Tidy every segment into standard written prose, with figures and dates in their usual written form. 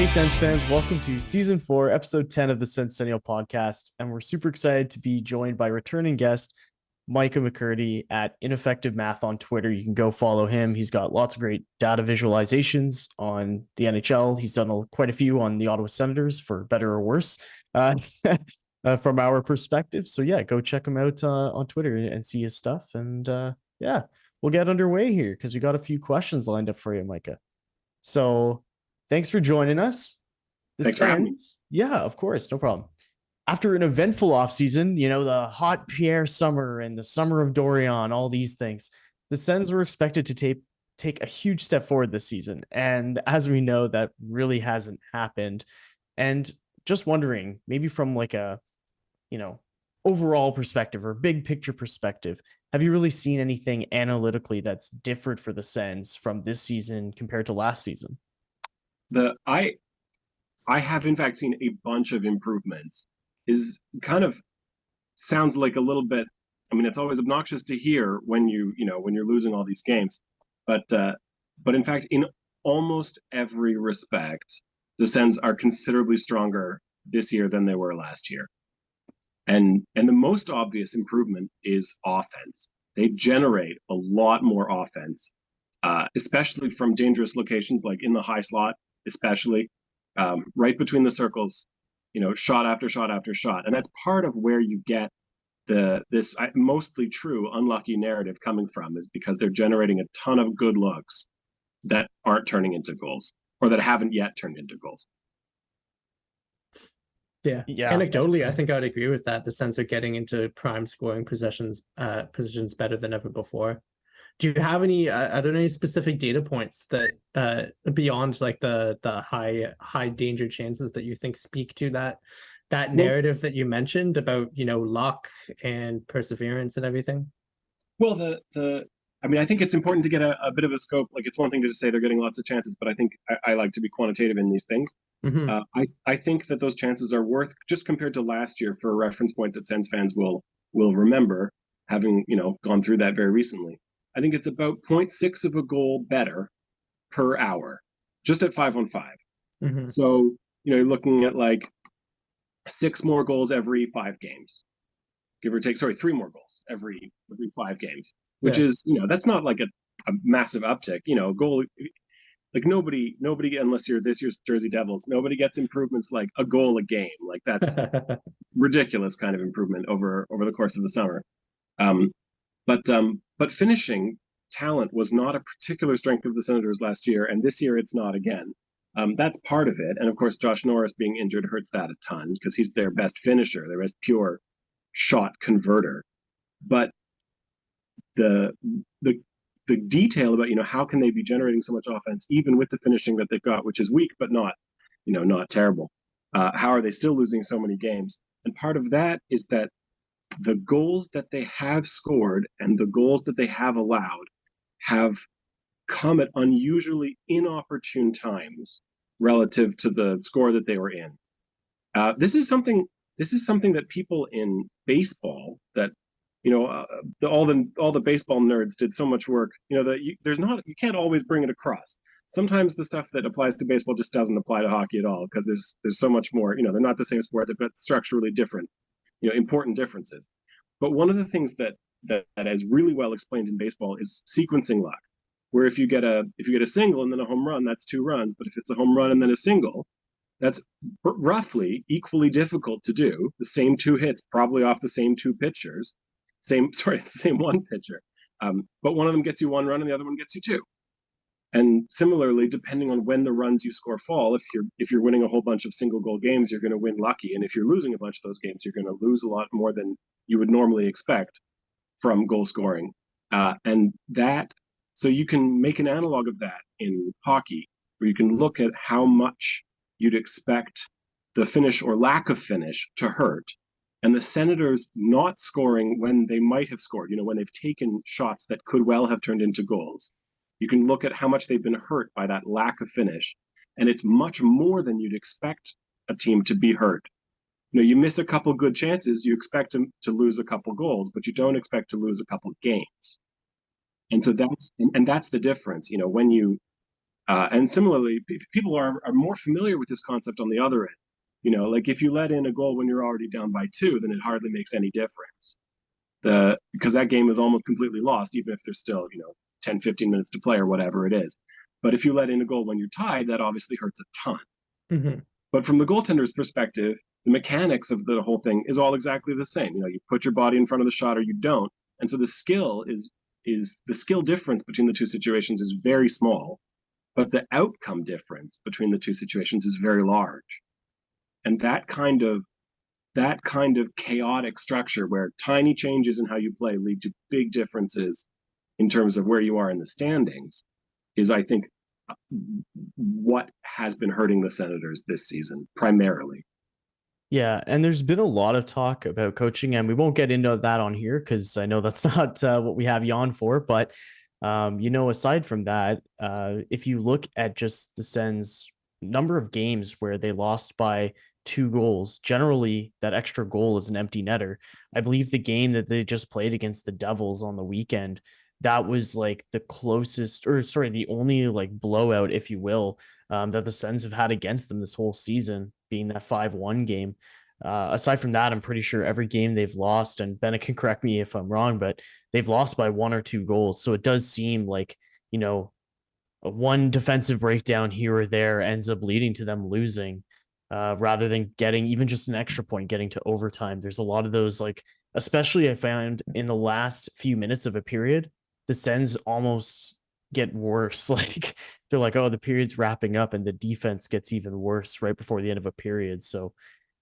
Hey, Sens fans, welcome to Season 4, Episode 10 of the Senstennial Podcast, and we're super excited to be joined by returning guest, Micah McCurdy at Ineffective Math on Twitter. You can go follow him. He's got lots of great data visualizations on the NHL. He's done quite a few on the Ottawa Senators, for better or worse, from our perspective. So yeah, go check him out on Twitter and see his stuff. And yeah, we'll get underway here because we got a few questions lined up for you, Micah. So thanks for joining us. Thanks for having me. Yeah, of course. No problem. After an eventful offseason, the hot Pierre summer and the summer of Dorian, all these things, the Sens were expected to take a huge step forward this season. And as we know, that really hasn't happened. And just wondering, maybe from like a, overall perspective or big picture perspective, have you really seen anything analytically that's different for the Sens from this season compared to last season? I have in fact seen a bunch of improvements. Is kind of sounds like a little bit. I mean, it's always obnoxious to hear when when you're losing all these games, but in fact, in almost every respect, the Sens are considerably stronger this year than they were last year. And the most obvious improvement is offense. They generate a lot more offense, especially from dangerous locations like in the high slot, especially right between the circles. Shot after shot after shot. And that's part of where you get this mostly true unlucky narrative coming from, is because they're generating a ton of good looks that aren't turning into goals, or that haven't yet turned into goals. Yeah. Anecdotally, I think I'd agree with that. The Sens are getting into prime scoring positions better than ever before. Do you have any any specific data points that beyond like the high danger chances that you think speak to that narrative that you mentioned about luck and perseverance and everything? Well, I think it's important to get a bit of a scope. Like, it's one thing to just say they're getting lots of chances, but I think I like to be quantitative in these things. Mm-hmm. I think that those chances are worth, just compared to last year, for a reference point that Sens fans will remember, having gone through that very recently. I think it's about 0.6 of a goal better per hour, just at 5-on-5. Mm-hmm. So, you're looking at like 6 more goals every 5 games, give or take. Sorry, 3 more goals every 5 games, which is, that's not like a massive uptick. Goal, like nobody, unless you're this year's Jersey Devils, nobody gets improvements like a goal a game. Like, that's ridiculous kind of improvement over the course of the summer. But finishing talent was not a particular strength of the Senators last year, and this year it's not again. That's part of it. And of course, Josh Norris being injured hurts that a ton, because he's their best finisher, their best pure shot converter. But the detail about, how can they be generating so much offense, even with the finishing that they've got, which is weak, but not terrible. How are they still losing so many games? And part of that is that the goals that they have scored and the goals that they have allowed have come at unusually inopportune times relative to the score that they were in. This is something that people in baseball, that all the baseball nerds did so much work. You can't always bring it across. Sometimes the stuff that applies to baseball just doesn't apply to hockey at all, because there's so much more. They're not the same sport. They've got structurally different, important differences. But one of the things that is really well explained in baseball is sequencing luck, where if you get a single and then a home run, that's 2 runs. But if it's a home run and then a single, that's roughly equally difficult to do. The same 2 hits, probably off the same 2 pitchers, the same 1 pitcher. But one of them gets you 1 run and the other one gets you 2. And similarly, depending on when the runs you score fall, if you're winning a whole bunch of single goal games, you're going to win lucky. And if you're losing a bunch of those games, you're going to lose a lot more than you would normally expect from goal scoring. So you can make an analog of that in hockey, where you can look at how much you'd expect the finish or lack of finish to hurt. And the Senators not scoring when they might have scored, when they've taken shots that could well have turned into goals. You can look at how much they've been hurt by that lack of finish. And it's much more than you'd expect a team to be hurt. You miss a couple good chances, you expect them to lose a couple goals, but you don't expect to lose a couple games. And so that's the difference. When you And similarly, people are more familiar with this concept on the other end. Like if you let in a goal when you're already down by 2, then it hardly makes any difference. Because that game is almost completely lost, even if there's still, 10, 15 minutes to play or whatever it is. But if you let in a goal when you're tied, that obviously hurts a ton. Mm-hmm. But from the goaltender's perspective, the mechanics of the whole thing is all exactly the same. You put your body in front of the shot or you don't. And so the skill is the skill difference between the two situations is very small, but the outcome difference between the two situations is very large. And that kind of chaotic structure where tiny changes in how you play lead to big differences in terms of where you are in the standings is, I think, what has been hurting the Senators this season primarily. Yeah, and there's been a lot of talk about coaching, and we won't get into that on here because I know that's not what we have you on for. But aside from that, if you look at just the Sens' number of games where they lost by 2 goals, generally that extra goal is an empty netter. I believe the game that they just played against the Devils on the weekend, that was like the only like blowout, if you will, that the Sens have had against them this whole season, being that 5-1 game. Aside from that, I'm pretty sure every game they've lost, and Benet can correct me if I'm wrong, but they've lost by 1 or 2 goals. So it does seem like, a one defensive breakdown here or there ends up leading to them losing, rather than getting even just an extra point, getting to overtime. There's a lot of those, like, especially I found in the last few minutes of a period, the Sens almost get worse. Like they're like, oh, the period's wrapping up, and the defense gets even worse right before the end of a period. So,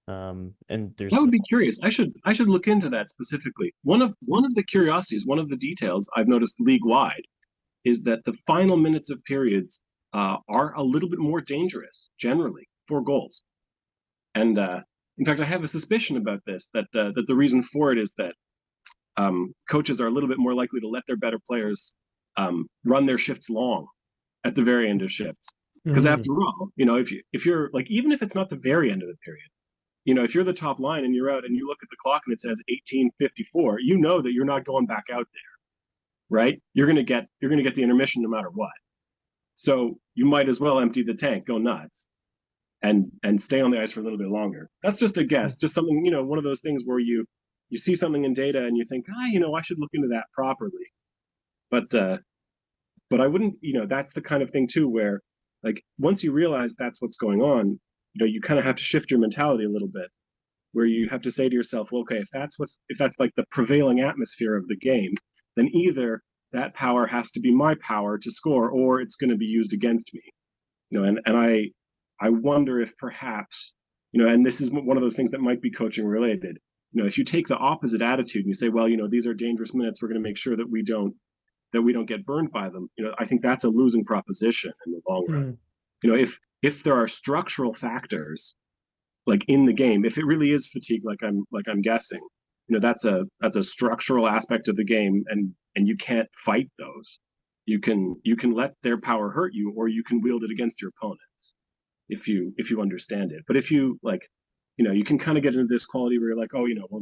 and there's I would be curious. I should look into that specifically. One of the curiosities, one of the details I've noticed league wide, is that the final minutes of periods are a little bit more dangerous generally for goals. And in fact, I have a suspicion about this, that the reason for it is that coaches are a little bit more likely to let their better players run their shifts long at the very end of shifts. Because after all, if you're like, even if it's not the very end of the period, if you're the top line and you're out and you look at the clock and it says 18:54, you know that you're not going back out there, right? You're gonna get the intermission no matter what. So you might as well empty the tank, go nuts, and stay on the ice for a little bit longer. That's just a guess, just something, one of those things where you see something in data and you think, I should look into that properly. But I wouldn't, that's the kind of thing too, where like once you realize that's what's going on, you kind of have to shift your mentality a little bit, where you have to say to yourself, well, okay, if that's like the prevailing atmosphere of the game, then either that power has to be my power to score, or it's going to be used against me. And I wonder if perhaps, and this is one of those things that might be coaching related. If you take the opposite attitude and you say, well, these are dangerous minutes, we're going to make sure that we don't get burned by them. I think that's a losing proposition in the long run. If there are structural factors like in the game, if it really is fatigue, like I'm guessing, that's a structural aspect of the game, and you can't fight those. You can let their power hurt you, or you can wield it against your opponents if you understand it. But if you you can kind of get into this quality where you're like, oh, well,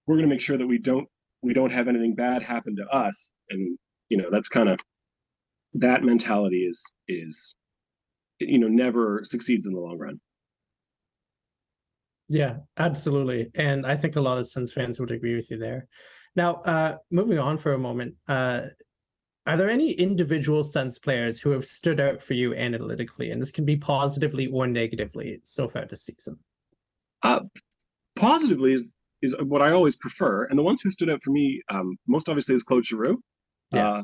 we're going to make sure that we don't have anything bad happen to us, and that's kind of, that mentality is never succeeds in the long run. Yeah, absolutely. And I think a lot of Sens fans would agree with you there. Now, moving on for a moment, are there any individual Sens players who have stood out for you analytically? And this can be positively or negatively so far this season. Positively is what I always prefer. And the ones who stood out for me most obviously is Claude Giroux. Yeah.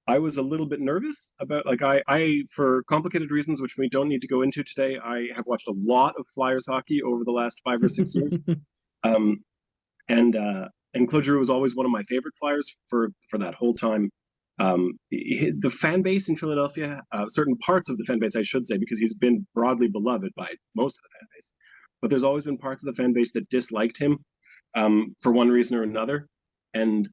I was a little bit nervous about, like, I for complicated reasons, which we don't need to go into today, I have watched a lot of Flyers hockey over the last 5 or 6 years. And Claude Giroux was always one of my favorite Flyers for that whole time. The fan base in Philadelphia, certain parts of the fan base, I should say, because he's been broadly beloved by most of the fan base, but there's always been parts of the fan base that disliked him for one reason or another. And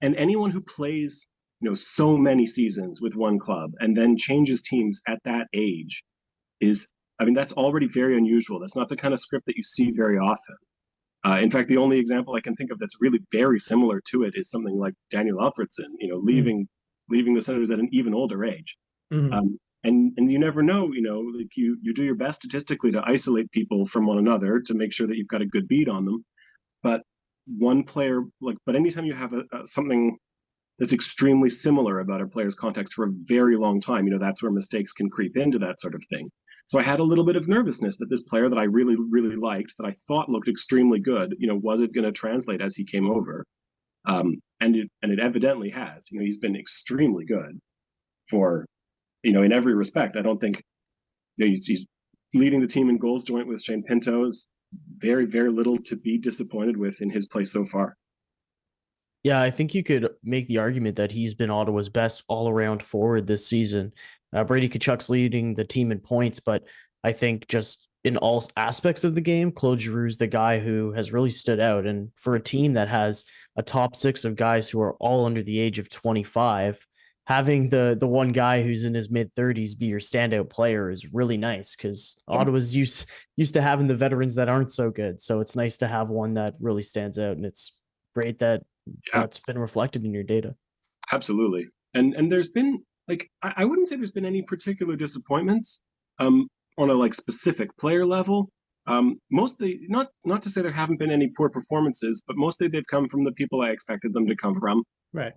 anyone who plays so many seasons with one club and then changes teams at that age that's already very unusual. That's not the kind of script that you see very often. In fact, the only example I can think of that's really very similar to it is something like Daniel Alfredsson, leaving the Senators at an even older age. And you never know, like you do your best statistically to isolate people from one another to make sure that you've got a good beat on them. But one player, but anytime you have something that's extremely similar about a player's context for a very long time, that's where mistakes can creep into that sort of thing. So I had a little bit of nervousness that this player that I really, really liked, that I thought looked extremely good, was it going to translate as he came over? And it evidently has. He's been extremely good for, in every respect. I don't think he's leading the team in goals joint with Shane Pinto. Is very, very little to be disappointed with in his play so far. Yeah, I think you could make the argument that he's been Ottawa's best all-around forward this season. Brady Tkachuk's leading the team in points, but I think just in all aspects of the game, Claude Giroux's the guy who has really stood out. And for a team that has a top six of guys who are all under the age of 25, having the one guy who's in his mid-30s be your standout player is really nice, because Ottawa's used to having the veterans that aren't so good. So it's nice to have one that really stands out, and it's great that that's been reflected in your data. Absolutely. And there's been, I wouldn't say there's been any particular disappointments on a specific player level. Mostly, not to say there haven't been any poor performances, but mostly they've come from the people I expected them to come from. Right.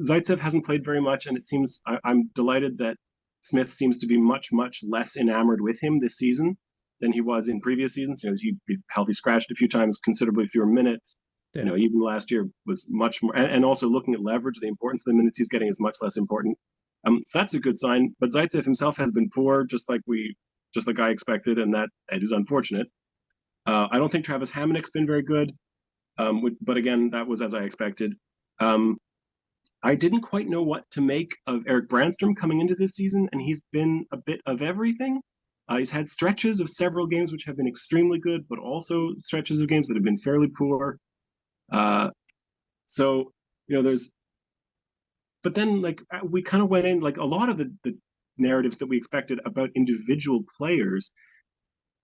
Zaitsev hasn't played very much, and it seems I'm delighted that Smith seems to be much, much less enamored with him this season than he was in previous seasons. He healthy scratched a few times, considerably fewer minutes. Yeah. Even last year was much more, and also looking at leverage, the importance of the minutes he's getting is much less important. So that's a good sign. But Zaitsev himself has been poor, just like I expected, and that is unfortunate. I don't think Travis Hamonick's been very good, but again, that was as I expected. I didn't quite know what to make of Erik Brannstrom coming into this season, and he's been a bit of everything. He's had stretches of several games which have been extremely good, but also stretches of games that have been fairly poor. So there's, but then we kind of went in, a lot of the narratives that we expected about individual players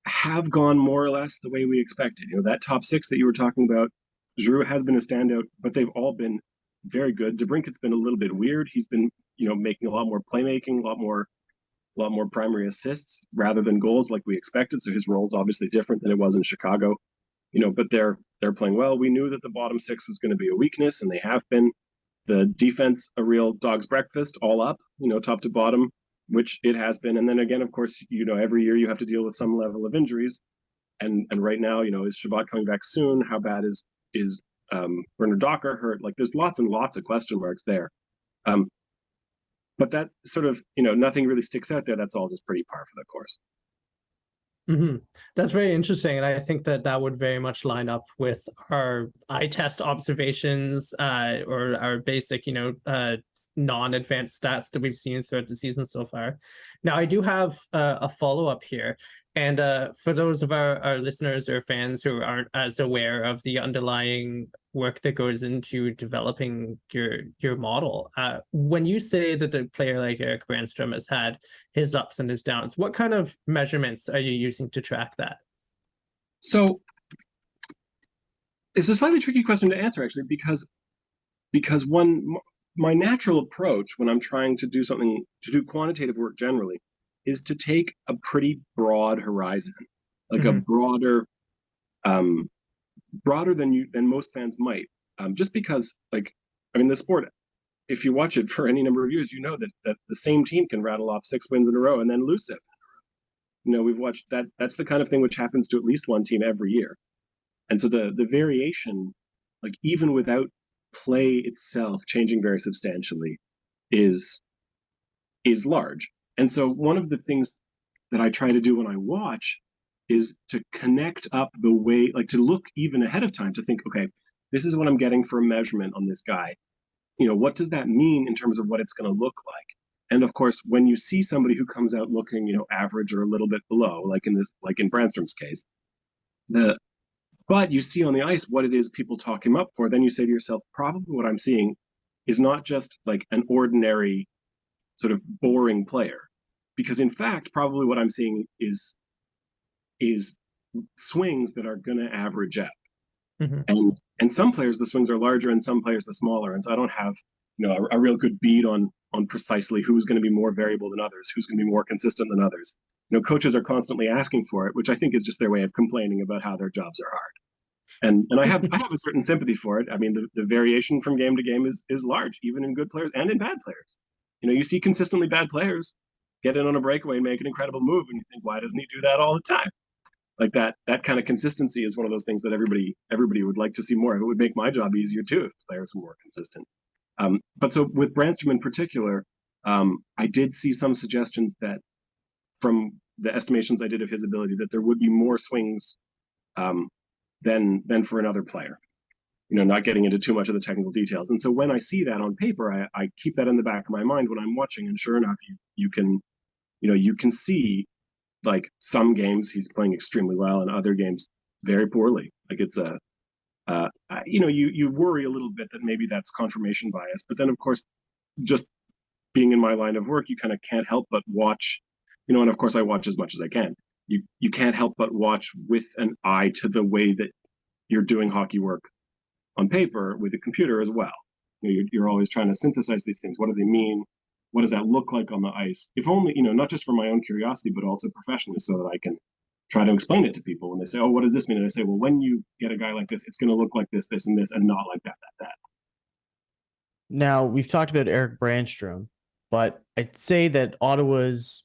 have gone more or less the way we expected. That top six that you were talking about, Giroux has been a standout, but they've all been very good. DeBrincat's been a little bit weird. He's been making a lot more playmaking, a lot more primary assists rather than goals like we expected. So his role is obviously different than it was in Chicago. But they're playing well. We knew that the bottom six was going to be a weakness, and they have been. The defense, a real dog's breakfast, all up, top to bottom, which it has been. And then again, of course, every year you have to deal with some level of injuries. And right now, is Chabot coming back soon? How bad is Bernard Docker hurt? There's lots and lots of question marks there. But that sort of, nothing really sticks out there. That's all just pretty par for the course. Mm-hmm. That's very interesting, and I think that would very much line up with our eye test observations, or our basic, non-advanced stats that we've seen throughout the season so far. Now, I do have a follow-up here, and for those of our listeners or fans who aren't as aware of the underlying work that goes into developing your model, when you say that a player like Erik Brannstrom has had his ups and his downs, what kind of measurements are you using to track that? So it's a slightly tricky question to answer, actually, because my natural approach when I'm trying to do quantitative work generally is to take a pretty broad horizon, a broader than most fans might, just because the sport, if you watch it for any number of years, that the same team can rattle off 6 wins in a row and then lose 7 in a row. We've watched that. That's the kind of thing which happens to at least one team every year. And so the variation, even without play itself changing very substantially, is large. And so one of the things that I try to do when I watch is to connect up the way, to look even ahead of time, to think, okay, this is what I'm getting for a measurement on this guy. What does that mean in terms of what it's going to look like? And of course, when you see somebody who comes out looking, average or a little bit below, like in Brannstrom's case, but you see on the ice what it is people talk him up for, then you say to yourself, probably what I'm seeing is not just an ordinary sort of boring player, because in fact, probably what I'm seeing is swings that are going to average out. Mm-hmm. And some players, the swings are larger, and some players, the smaller. And so I don't have, a real good bead on on precisely who's going to be more variable than others, who's going to be more consistent than others. Coaches are constantly asking for it, which I think is just their way of complaining about how their jobs are hard. And I have a certain sympathy for it. I mean, the variation from game to game is large, even in good players and in bad players. You see consistently bad players get in on a breakaway and make an incredible move, and you think, why doesn't he do that all the time? Like that kind of consistency is one of those things that everybody would like to see more of. It would make my job easier too if players were more consistent. But so with Brannstrom in particular, I did see some suggestions that from the estimations I did of his ability that there would be more swings than for another player. Not getting into too much of the technical details. And so when I see that on paper, I keep that in the back of my mind when I'm watching. And sure enough, you can see like some games he's playing extremely well and other games very poorly. Like it's you worry a little bit that maybe that's confirmation bias. But then, of course, just being in my line of work, you kind of can't help but watch, and of course I watch as much as I can. You can't help but watch with an eye to the way that you're doing hockey work on paper with a computer as well. You're always trying to synthesize these things. What do they mean? What does that look like on the ice? If only, not just for my own curiosity, but also professionally, so that I can try to explain it to people when they say, oh, what does this mean? And I say, well, when you get a guy like this, it's going to look like this, this, and this, and not like that. Now, we've talked about Erik Brannstrom, but I'd say that Ottawa's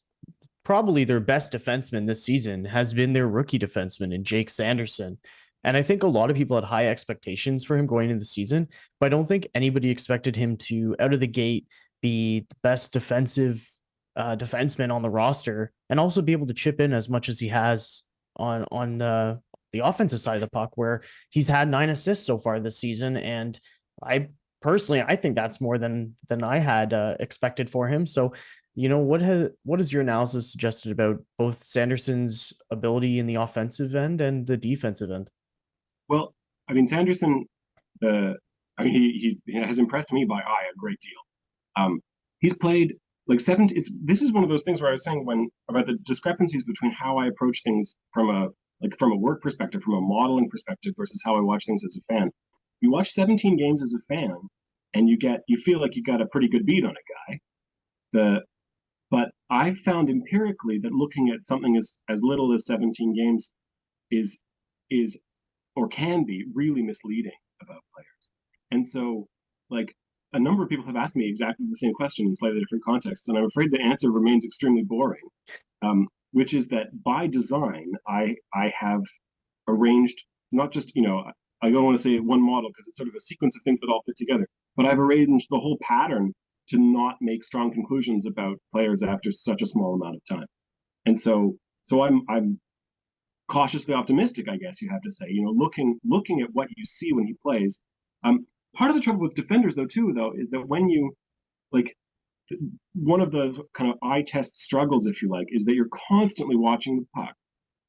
probably their best defenseman this season has been their rookie defenseman in Jake Sanderson. And I think a lot of people had high expectations for him going into the season, but I don't think anybody expected him to, out of the gate, be the best defensive defenseman on the roster and also be able to chip in as much as he has on the offensive side of the puck, where he's had 9 assists so far this season. And I think that's more than I had expected for him. So, what has your analysis suggested about both Sanderson's ability in the offensive end and the defensive end? Well, I mean, Sanderson, he has impressed me by eye a great deal. He's played like 7. This is one of those things where I was saying about the discrepancies between how I approach things from a work perspective, from a modeling perspective, versus how I watch things as a fan. You watch 17 games as a fan, and you feel like you got a pretty good beat on a guy. But I found empirically that looking at something as little as 17 games is or can be really misleading about players. And so, like, a number of people have asked me exactly the same question in slightly different contexts, and I'm afraid the answer remains extremely boring, which is that by design, I have arranged not just, I don't want to say one model because it's sort of a sequence of things that all fit together, but I've arranged the whole pattern to not make strong conclusions about players after such a small amount of time. And so I'm cautiously optimistic, I guess you have to say, looking at what you see when he plays. Part of the trouble with defenders, though, is that when you, like, one of the kind of eye test struggles, if you like, is that you're constantly watching the puck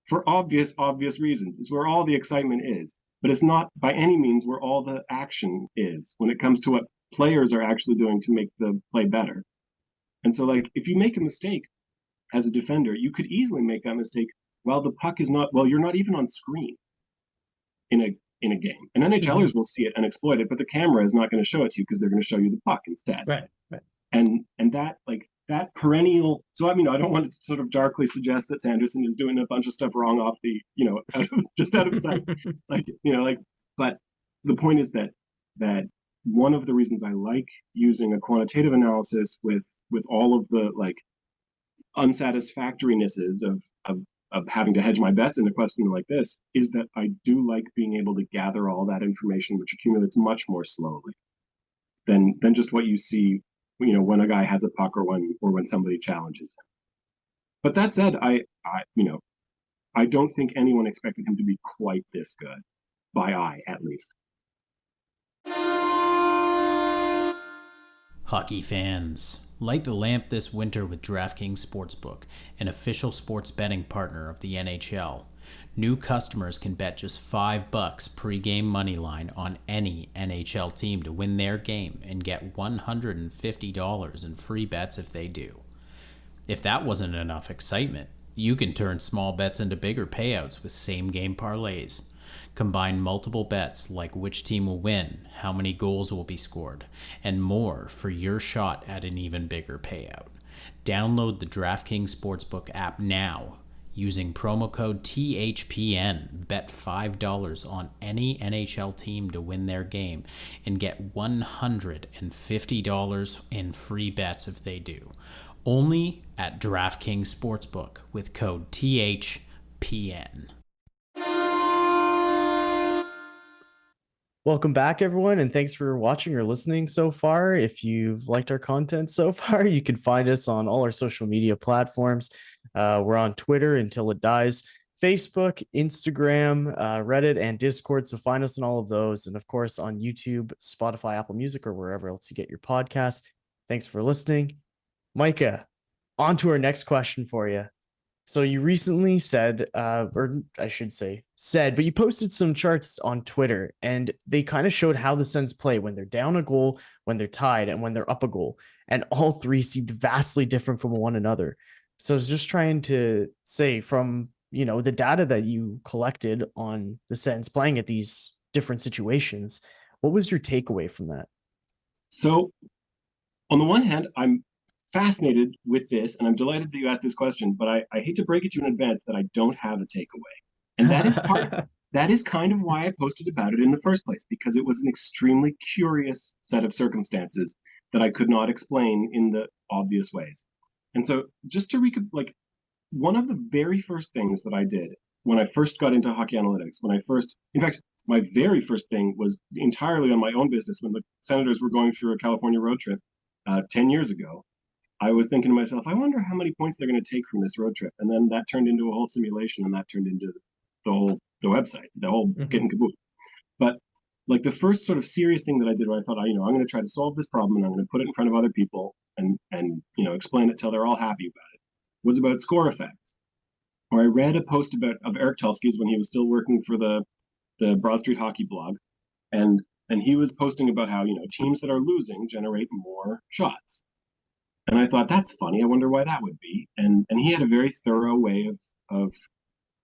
for obvious reasons. It's where all the excitement is, but it's not by any means where all the action is when it comes to what players are actually doing to make the play better. And so, like, if you make a mistake as a defender, you could easily make that mistake while the puck is not, you're not even on screen in a game. And NHLers will see it and exploit it, but the camera is not going to show it to you because they're going to show you the puck instead. Right. And that, like, that perennial. So I don't want to sort of darkly suggest that Sanderson is doing a bunch of stuff wrong off the, out of sight. But the point is that one of the reasons I like using a quantitative analysis with all of the, like, unsatisfactorinesses of having to hedge my bets in a question like this is that I do like being able to gather all that information, which accumulates much more slowly than just what you see, when a guy has a puck or when somebody challenges him. But that said, I don't think anyone expected him to be quite this good, by eye at least. Hockey fans, light the lamp this winter with DraftKings Sportsbook, an official sports betting partner of the NHL. New customers can bet just $5 pre-game money line on any NHL team to win their game and get $150 in free bets if they do. If that wasn't enough excitement, you can turn small bets into bigger payouts with same-game parlays. Combine multiple bets like which team will win, how many goals will be scored, and more for your shot at an even bigger payout. Download the DraftKings Sportsbook app now using promo code THPN. Bet $5 on any NHL team to win their game and get $150 in free bets if they do. Only at DraftKings Sportsbook with code THPN. Welcome back, everyone, and thanks for watching or listening so far. If you've liked our content so far, you can find us on all our social media platforms. We're on Twitter until it dies, Facebook, Instagram, Reddit, and Discord. So find us on all of those. And of course, on YouTube, Spotify, Apple Music, or wherever else you get your podcasts. Thanks for listening. Micah, on to our next question for you. So you recently said, or I should say said, but you posted some charts on Twitter, and they kind of showed how the Sens play when they're down a goal, when they're tied, and when they're up a goal. And all three seemed vastly different from one another. So I was just trying to say, from, you know, the data that you collected on the Sens playing at these different situations, what was your takeaway from that? So on the one hand, I'm fascinated with this, and I'm delighted that you asked this question, but I hate to break it to you in advance that I don't have a takeaway. And that is kind of why I posted about it in the first place, because it was an extremely curious set of circumstances that I could not explain in the obvious ways. And so just to recap, like, one of the very first things that I did when I first got into hockey analytics, in fact, my very first thing was entirely on my own business when the Senators were going through a California road trip 10 years ago. I was thinking to myself, I wonder how many points they're going to take from this road trip. And then that turned into a whole simulation, and that turned into the website, the whole kit and caboodle. But like the first sort of serious thing that I did, where I thought, I'm going to try to solve this problem, and I'm going to put it in front of other people and explain it till they're all happy about it, was about score effects. Where I read a post of Eric Tulsky's when he was still working for the Broad Street Hockey blog, and he was posting about how teams that are losing generate more shots. And I thought, that's funny. I wonder why that would be. And he had a very thorough way of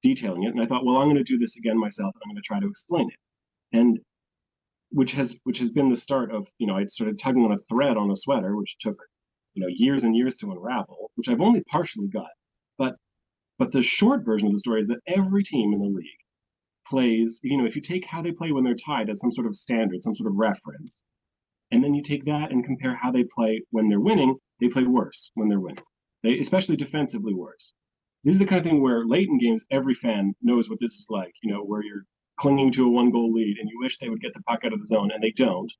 detailing it. And I thought, well, I'm going to do this again myself, and I'm going to try to explain it. And which has been the start of, I started tugging on a thread on a sweater, which took, years and years to unravel, which I've only partially got. But the short version of the story is that every team in the league plays, if you take how they play when they're tied as some sort of standard, some sort of reference, and then you take that and compare how they play when they're winning, they play worse when they're winning. They especially defensively worse. This is the kind of thing where late in games, every fan knows what this is like, where you're clinging to a 1-goal lead and you wish they would get the puck out of the zone, and they don't,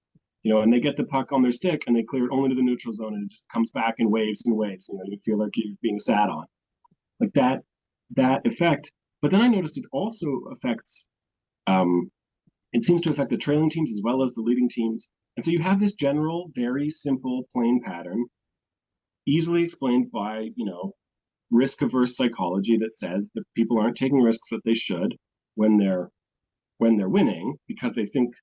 and they get the puck on their stick and they clear it only to the neutral zone, and it just comes back in waves and waves. You feel like you're being sat on. Like that effect. But then I noticed it also affects, it seems to affect the trailing teams as well as the leading teams. And so you have this general, very simple, plain pattern, easily explained by, risk-averse psychology that says that people aren't taking risks that they should when they're winning, because they think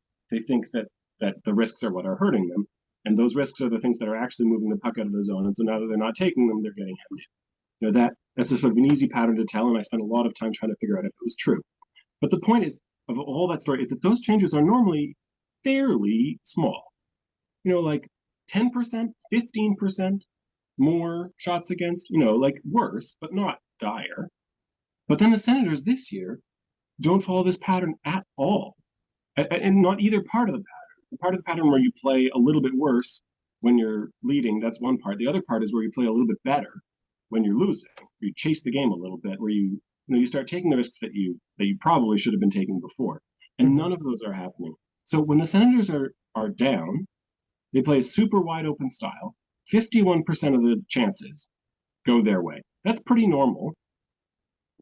that the risks are what are hurting them, and those risks are the things that are actually moving the puck out of the zone. And so now that they're not taking them, they're getting hemmed in. That's a sort of an easy pattern to tell, and I spent a lot of time trying to figure out if it was true. But the point is of all that story is that those changes are normally fairly small. Like 10%, 15% more shots against, like worse, but not dire. But then the Senators this year don't follow this pattern at all. And not either part of the pattern. The part of the pattern where you play a little bit worse when you're leading, that's one part. The other part is where you play a little bit better when you're losing. You chase the game a little bit, where you start taking the risks that you probably should have been taking before. And none of those are happening. So when the Senators are down, they play a super wide open style. 51% of the chances go their way. That's pretty normal.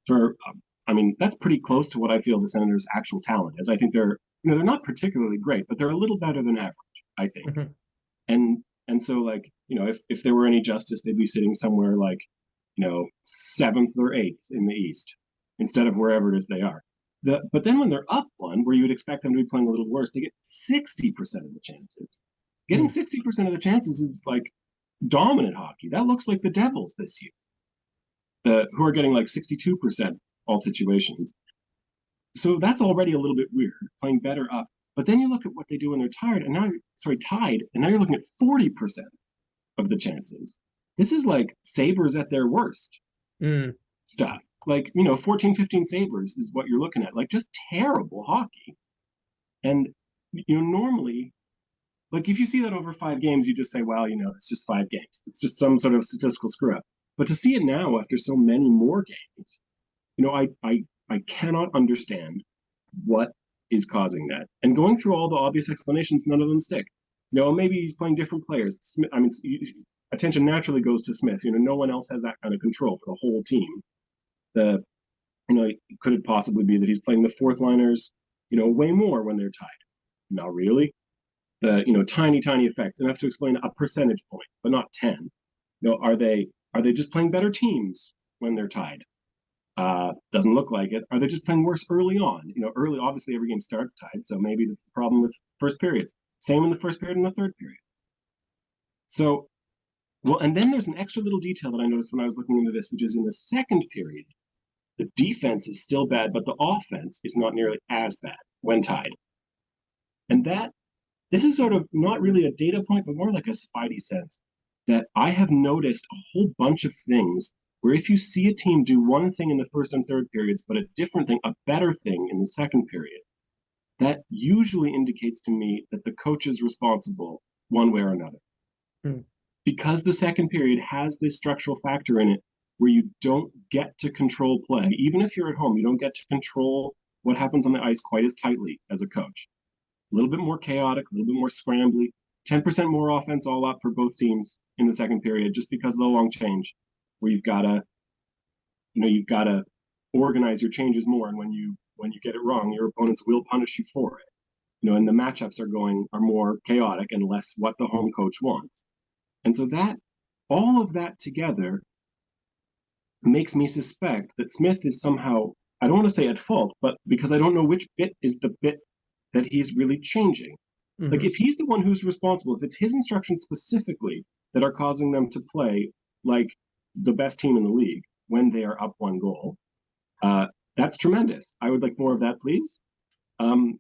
That's pretty close to what I feel the Senators' actual talent is. I think they're not particularly great, but they're a little better than average, I think. Mm-hmm. And so, like, if there were any justice, they'd be sitting somewhere like, 7th or 8th in the East instead of wherever it is they are. But then when they're up one, where you would expect them to be playing a little worse, they get 60% of the chances. Getting 60% of the chances is like dominant hockey. That looks like the Devils this year, who are getting like 62% all situations. So that's already a little bit weird, playing better up. But then you look at what they do when they're tied, and now you're looking at 40% of the chances. This is like Sabres at their worst stuff. Like, 14, 15 Sabres is what you're looking at. Like, just terrible hockey. And, normally, like, if you see that over 5 games, you just say, well, it's just 5 games. It's just some sort of statistical screw up. But to see it now after so many more games, I cannot understand what is causing that. And going through all the obvious explanations, none of them stick. Maybe he's playing different players. Attention naturally goes to Smith. No one else has that kind of control for the whole team. Could it possibly be that he's playing the fourth liners, way more when they're tied? Not really. The tiny effects, enough to explain a percentage point, but not 10. Are they just playing better teams when they're tied? Doesn't look like it. Are they just playing worse early on? Early, obviously every game starts tied, so maybe that's the problem with first periods. Same in the first period and the third period. So, and then there's an extra little detail that I noticed when I was looking into this, which is in the second period, the defense is still bad, but the offense is not nearly as bad when tied. And this is sort of not really a data point, but more like a spidey sense that I have noticed a whole bunch of things where if you see a team do one thing in the first and third periods, but a different thing, a better thing in the second period, that usually indicates to me that the coach is responsible one way or another. Because the second period has this structural factor in it where you don't get to control play. Even if you're at home, you don't get to control what happens on the ice quite as tightly as a coach. A little bit more chaotic, a little bit more scrambly, 10% more offense all up for both teams in the second period, just because of the long change, where you've got to organize your changes more. And when you get it wrong, your opponents will punish you for it. And the matchups are more chaotic and less what the home coach wants. And so all of that together makes me suspect that Smith is somehow, I don't want to say at fault, but because I don't know which bit is the bit that he's really changing. Like, if he's the one who's responsible, if it's his instructions specifically that are causing them to play like the best team in the league when they are up 1 goal, that's tremendous. I would like more of that, please. And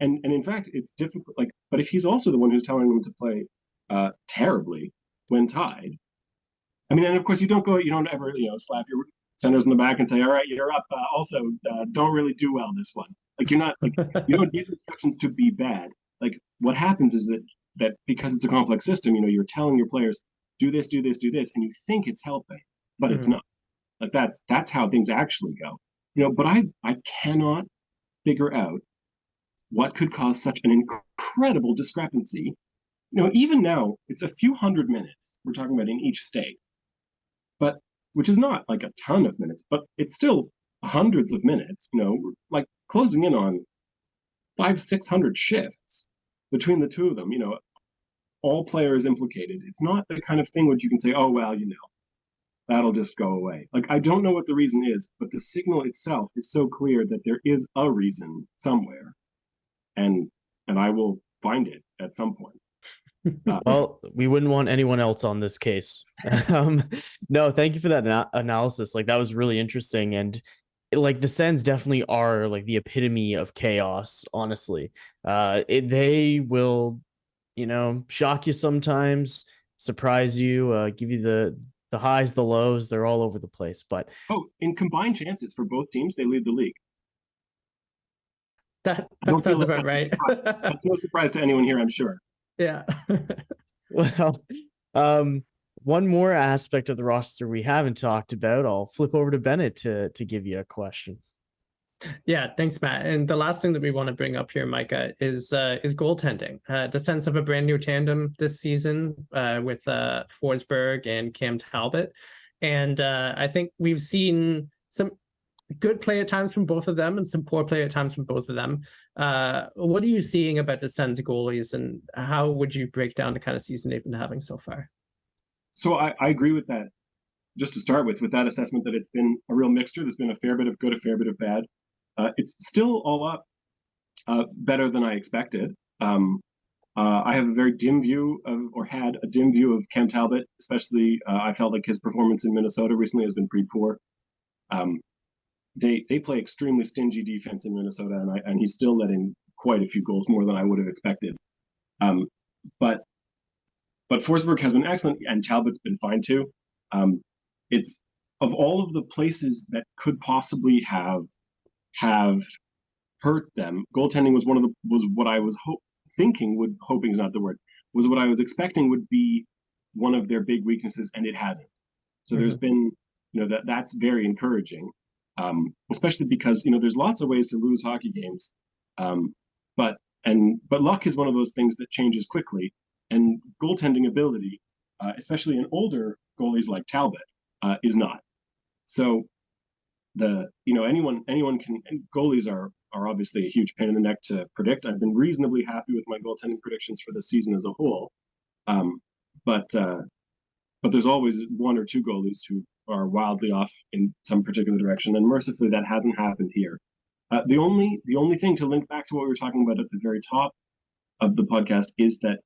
in fact, it's difficult. Like, but if he's also the one who's telling them to play terribly when tied, and of course you don't ever slap your centers in the back and say, all right, you're up. Also, don't really do well this one. Like, you're not like you don't give instructions to be bad. Like, what happens is that because it's a complex system, you're telling your players, do this, do this, do this, and you think it's helping, but it's not. Like, that's how things actually go. But I cannot figure out what could cause such an incredible discrepancy. Even now, it's a few hundred minutes we're talking about in each state, but which is not like a ton of minutes, but it's still hundreds of minutes. Like closing in on 500-600 shifts between the two of them. All players implicated. It's not the kind of thing where you can say, oh well, that'll just go away. Like, I don't know what the reason is, but the signal itself is so clear that there is a reason somewhere, and I will find it at some point. Well, we wouldn't want anyone else on this case. No, thank you for that analysis. Like, that was really interesting. And like, the Sens definitely are like the epitome of chaos, honestly. They will, shock you sometimes, surprise you, give you the highs, the lows. They're all over the place. But in combined chances for both teams, they lead the league. That sounds about right. That's no surprise to anyone here, I'm sure. Yeah. Well, one more aspect of the roster we haven't talked about. I'll flip over to Benet to give you a question. Yeah, thanks, Matt. And the last thing that we want to bring up here, Micah, is goaltending. The Sens have a brand new tandem this season with Forsberg and Cam Talbot, and I think we've seen some good play at times from both of them and some poor play at times from both of them. What are you seeing about the Sens goalies, and how would you break down the kind of season they've been having so far? So I agree with that. Just to start with that assessment that it's been a real mixture. There's been a fair bit of good, a fair bit of bad. It's still all up better than I expected. I have a very dim view had a dim view of Cam Talbot, especially I felt like his performance in Minnesota recently has been pretty poor. they play extremely stingy defense in Minnesota, and he's still letting quite a few goals, more than I would have expected. But Forsberg has been excellent, and Talbot's been fine too. It's of all of the places that could possibly have hurt them, goaltending was what I was hoping is not the word, was what I was expecting would be one of their big weaknesses, and it hasn't. So there's been, that's very encouraging, especially because there's lots of ways to lose hockey games, but luck is one of those things that changes quickly, and goaltending ability, especially in older goalies like Talbot, is not. So anyone can, and goalies are obviously a huge pain in the neck to predict. I've been reasonably happy with my goaltending predictions for the season as a whole, but there's always one or two goalies who are wildly off in some particular direction, and mercifully that hasn't happened here. The only thing to link back to what we were talking about at the very top of the podcast is that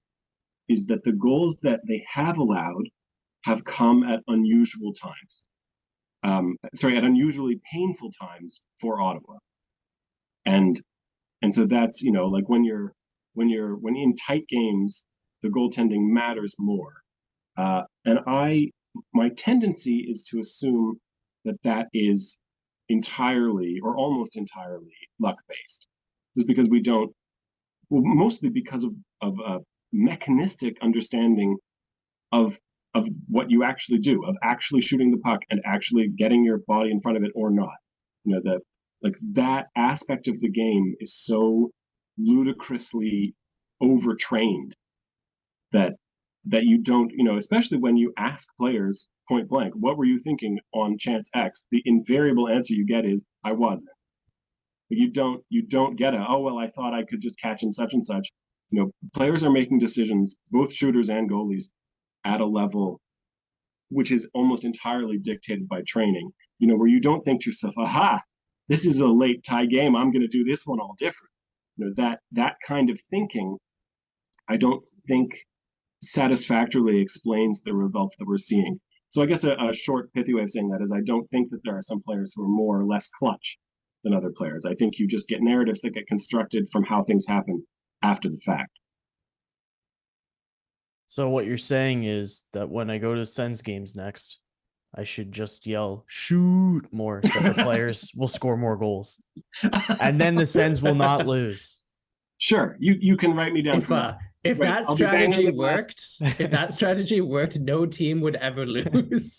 the goals that they have allowed have come at unusual times. At unusually painful times for Ottawa, and so that's like when in tight games, the goaltending matters more, and my tendency is to assume that is entirely or almost entirely luck based, just because mostly because of a mechanistic understanding of what you actually do, of actually shooting the puck and actually getting your body in front of it or not. That aspect of the game is so ludicrously overtrained that you don't, especially when you ask players point blank, what were you thinking on chance X? The invariable answer you get is, I wasn't. But you don't get I thought I could just catch him such and such. Players are making decisions, both shooters and goalies, at a level which is almost entirely dictated by training, where you don't think to yourself, aha, this is a late tie game, I'm going to do this one all different. That kind of thinking, I don't think satisfactorily explains the results that we're seeing. So I guess a short, pithy way of saying that is I don't think that there are some players who are more or less clutch than other players. I think you just get narratives that get constructed from how things happen after the fact. So what you're saying is that when I go to Sens games next, I should just yell, shoot more, so the players will score more goals. And then the Sens will not lose. Sure. You can write me down. If that strategy worked, no team would ever lose.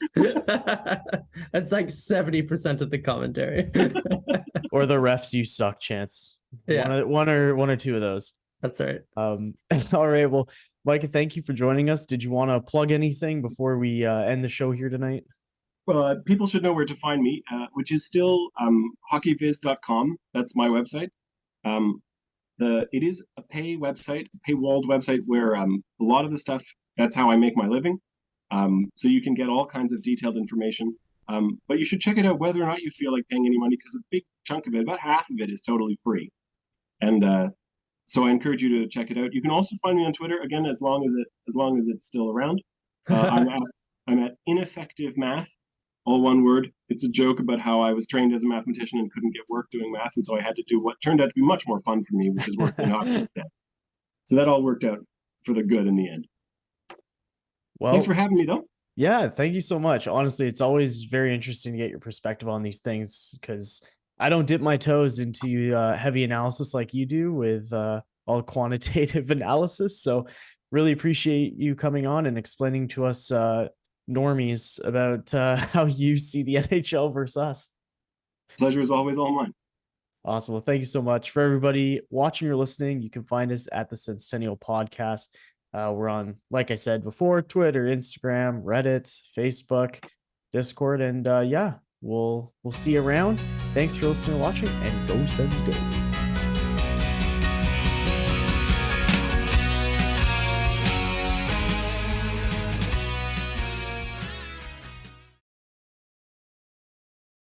That's like 70% of the commentary. Or the refs you suck chance. Yeah. One or two of those. That's right. All right. Well, Micah, thank you for joining us. Did you want to plug anything before we end the show here tonight? Well, people should know where to find me, which is still HockeyViz.com. That's my website. It is a paywalled website where a lot of the stuff, that's how I make my living. So you can get all kinds of detailed information. But you should check it out whether or not you feel like paying any money, because a big chunk of it, about half of it, is totally free. And so I encourage you to check it out. You can also find me on Twitter, again, as long as it's still around. I'm at Ineffective Math, all one word. It's a joke about how I was trained as a mathematician and couldn't get work doing math, and so I had to do what turned out to be much more fun for me, which is working in hockey instead. So that all worked out for the good in the end. Well, thanks for having me, though. Yeah, thank you so much. Honestly, it's always very interesting to get your perspective on these things, because I don't dip my toes into heavy analysis like you do with all quantitative analysis. So really appreciate you coming on and explaining to us normies about how you see the NHL versus us. Pleasure is always all mine. Awesome. Well, thank you so much. For everybody watching or listening, you can find us at the Senstennial Podcast. We're on, like I said before, Twitter, Instagram, Reddit, Facebook, Discord, and we'll see you around. Thanks for listening and watching, and go Sens go.